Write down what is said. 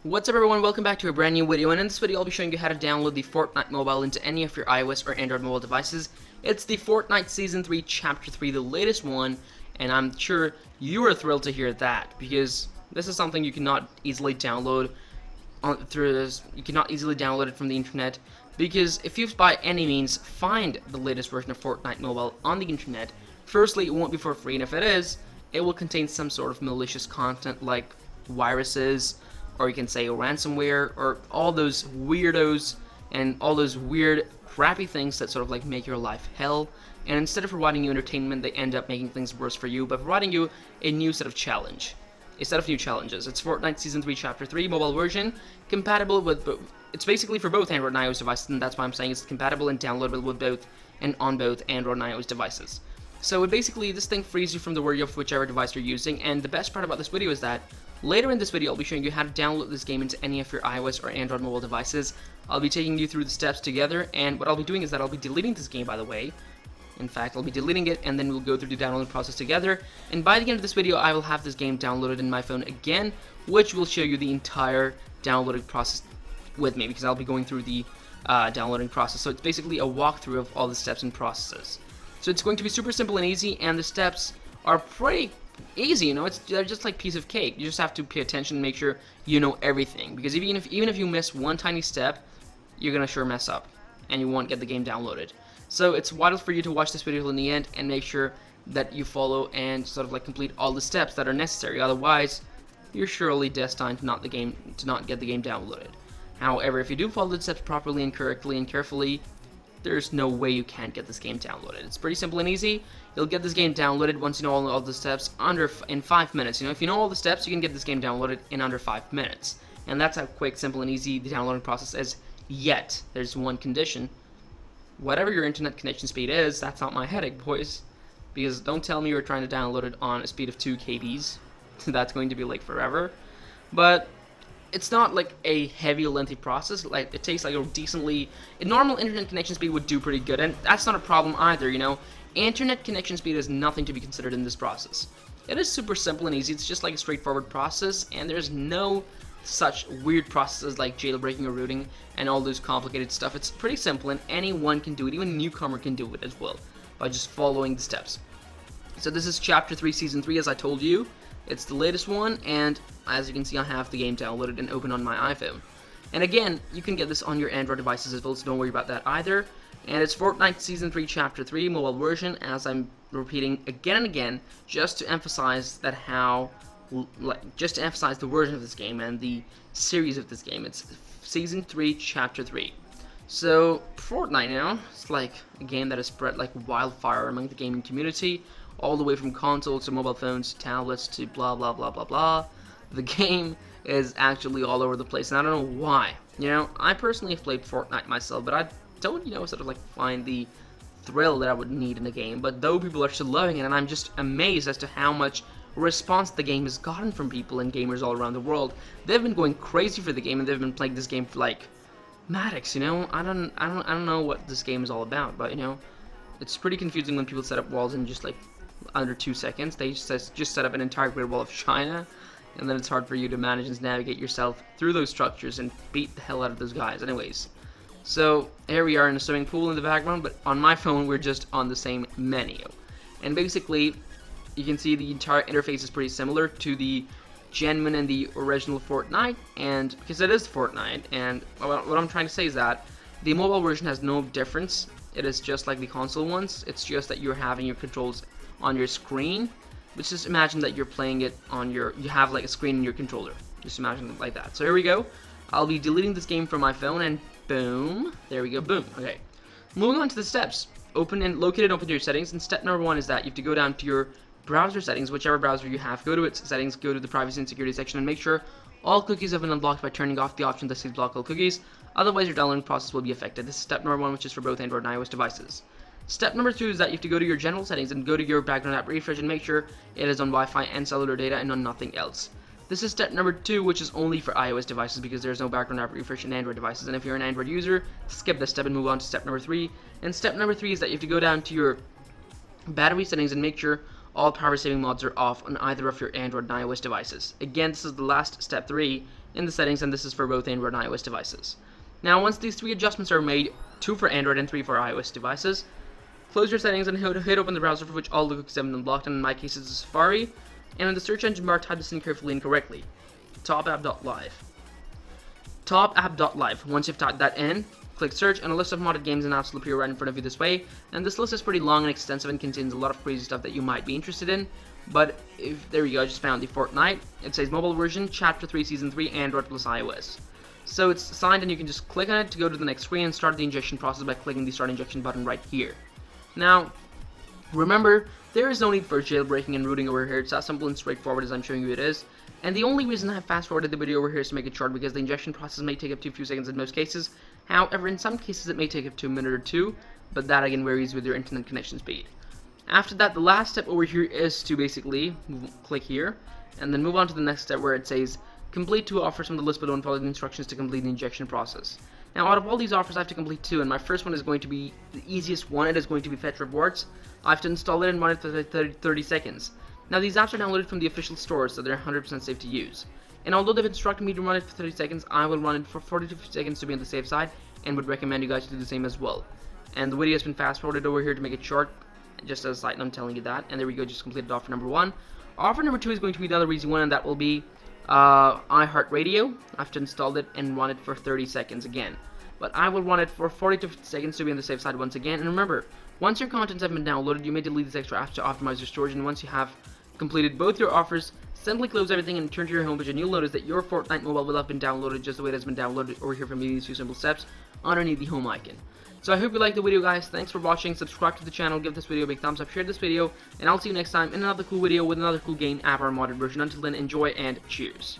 What's up everyone, welcome back to a brand new video, and in this video I'll be showing you how to download the Fortnite mobile into any of your iOS or Android mobile devices. It's the Fortnite Season 3 Chapter 3, the latest one, and I'm sure you are thrilled to hear that, because this is something you cannot easily download you cannot easily download it from the internet, because if you by any means find the latest version of Fortnite mobile on the internet, firstly it won't be for free, and if it is, it will contain some sort of malicious content like viruses, or you can say ransomware, or all those weirdos and all those weird crappy things that sort of like make your life hell. And instead of providing you entertainment, they end up making things worse for you by providing you a new set of new challenges. It's Fortnite Season 3 Chapter 3 mobile version, compatible with it's basically for both Android and iOS devices, and that's why I'm saying it's compatible and downloadable with both and on both Android and iOS devices. So this thing frees you from the worry of whichever device you're using, and the best part about this video is that later in this video I'll be showing you how to download this game into any of your iOS or Android mobile devices. I'll be taking you through the steps together, and what I'll be doing is that I'll be deleting this game, by the way. In fact, I'll be deleting it, and then we'll go through the downloading process together, and by the end of this video I will have this game downloaded in my phone again, which will show you the entire downloading process with me, because I'll be going through the downloading process. So it's basically a walkthrough of all the steps and processes. So it's going to be super simple and easy, and the steps are pretty easy, you know, they're just like piece of cake. You just have to pay attention and make sure you know everything, because even if you miss one tiny step, you're gonna sure mess up, and you won't get the game downloaded. So it's vital for you to watch this video till the end and make sure that you follow and sort of like complete all the steps that are necessary. Otherwise, you're surely destined to not get the game downloaded. However, if you do follow the steps properly and correctly and carefully, there's no way you can't get this game downloaded. It's pretty simple and easy. You'll get this game downloaded once you know all the steps in 5 minutes. You know, if you know all the steps, you can get this game downloaded in under 5 minutes. And that's how quick, simple, and easy the downloading process is. Yet, there's one condition. Whatever your internet connection speed is, that's not my headache, boys. Because don't tell me you're trying to download it on a speed of 2 kbs. That's going to be like forever. But it's not like a heavy, lengthy process. Like, it takes like a normal internet connection speed would do pretty good, and that's not a problem either, you know. Internet connection speed is nothing to be considered in this process. It is super simple and easy. It's just like a straightforward process, and there's no such weird processes like jailbreaking or rooting and all those complicated stuff. It's pretty simple, and anyone can do it. Even a newcomer can do it as well by just following the steps. So this is Chapter 3 Season 3, as I told you. It's the latest one, and as you can see, I have the game downloaded and open on my iPhone. And again, you can get this on your Android devices as well, so don't worry about that either. And it's Fortnite Season 3 Chapter 3 mobile version, as I'm repeating again and again, just to emphasize the version of this game and the series of this game. It's Season 3 Chapter 3. So Fortnite now, it's like a game that has spread like wildfire among the gaming community, all the way from consoles to mobile phones to tablets to blah blah blah blah blah. The game is actually all over the place, and I don't know why. You know, I personally have played Fortnite myself, but I don't, you know, sort of like find the thrill that I would need in a game. But though people are still loving it, and I'm just amazed as to how much response the game has gotten from people and gamers all around the world. They've been going crazy for the game, and they've been playing this game for like Maddox, you know. I don't know what this game is all about, but you know, it's pretty confusing when people set up walls in just like under 2 seconds. They just set up an entire Great Wall of China, and then it's hard for you to manage and navigate yourself through those structures and beat the hell out of those guys. Anyways, so here we are in a swimming pool in the background, but on my phone we're just on the same menu, and basically you can see the entire interface is pretty similar to the genuine and the original Fortnite, and because it is Fortnite, and what I'm trying to say is that the mobile version has no difference. It is just like the console ones. It's just that you're having your controls on your screen. But just imagine that you're playing it on you have like a screen in your controller. Just imagine it like that. So here we go. I'll be deleting this game from my phone, and boom, there we go, boom. Okay, moving on to the steps. Open your settings, and step number 1 is that you have to go down to your browser settings, whichever browser you have. Go to its settings, go to the privacy and security section, and make sure all cookies have been unblocked by turning off the option that says block all cookies. Otherwise, your downloading process will be affected. This is step number 1, which is for both Android and iOS devices. Step number 2 is that you have to go to your general settings and go to your background app refresh and make sure it is on Wi-Fi and cellular data and on nothing else. This is step number 2, which is only for iOS devices because there's no background app refresh in Android devices. And if you're an Android user, skip this step and move on to step number 3. And step number 3 is that you have to go down to your battery settings and make sure all power saving mods are off on either of your Android and iOS devices. Again, this is the last step 3, in the settings, and this is for both Android and iOS devices. Now, once these 3 adjustments are made, 2 for Android and 3 for iOS devices, close your settings and hit open the browser for which all the cookies have been unblocked, and in my case it's Safari, and in the search engine bar type this in carefully and correctly. Topapp.live. Topapp.live. Once you've typed that in, click search, and a list of modded games and apps will appear right in front of you this way. And this list is pretty long and extensive and contains a lot of crazy stuff that you might be interested in. But there you go, I just found the Fortnite. It says mobile version, Chapter 3, Season 3, Android plus iOS. So it's signed, and you can just click on it to go to the next screen and start the injection process by clicking the start injection button right here. Now, remember, there is no need for jailbreaking and rooting over here. It's as simple and straightforward as I'm showing you it is. And the only reason I have fast forwarded the video over here is to make it short, because the injection process may take up to a few seconds in most cases. However, in some cases it may take up to a minute or two, but that again varies with your internet connection speed. After that, the last step over here is to basically click here, and then move on to the next step where it says complete 2 offers from the list below and follow the instructions to complete the injection process. Now, out of all these offers, I have to complete 2, and my first one is going to be the easiest one. It is going to be Fetch Rewards. I have to install it and run it for 30 seconds. Now, these apps are downloaded from the official store, so they're 100% safe to use. And although they've instructed me to run it for 30 seconds, I will run it for 40 to 50 seconds to be on the safe side, and would recommend you guys to do the same as well. And the video has been fast forwarded over here to make it short, just as a side note, I'm telling you that. And there we go, just completed offer number 1. Offer number 2 is going to be the other easy one, and that will be iHeartRadio. I have to install it and run it for 30 seconds again. But I will run it for 40 to 50 seconds to be on the safe side once again. And remember, once your contents have been downloaded, you may delete these extra apps to optimize your storage. And once you have completed both your offers, simply close everything and turn to your homepage, and you'll notice that your Fortnite mobile will have been downloaded just the way it has been downloaded over here from these 2 simple steps underneath the home icon. So I hope you liked the video, guys. Thanks for watching. Subscribe to the channel, give this video a big thumbs up, share this video, and I'll see you next time in another cool video with another cool game, app, or modded version. Until then, enjoy and cheers.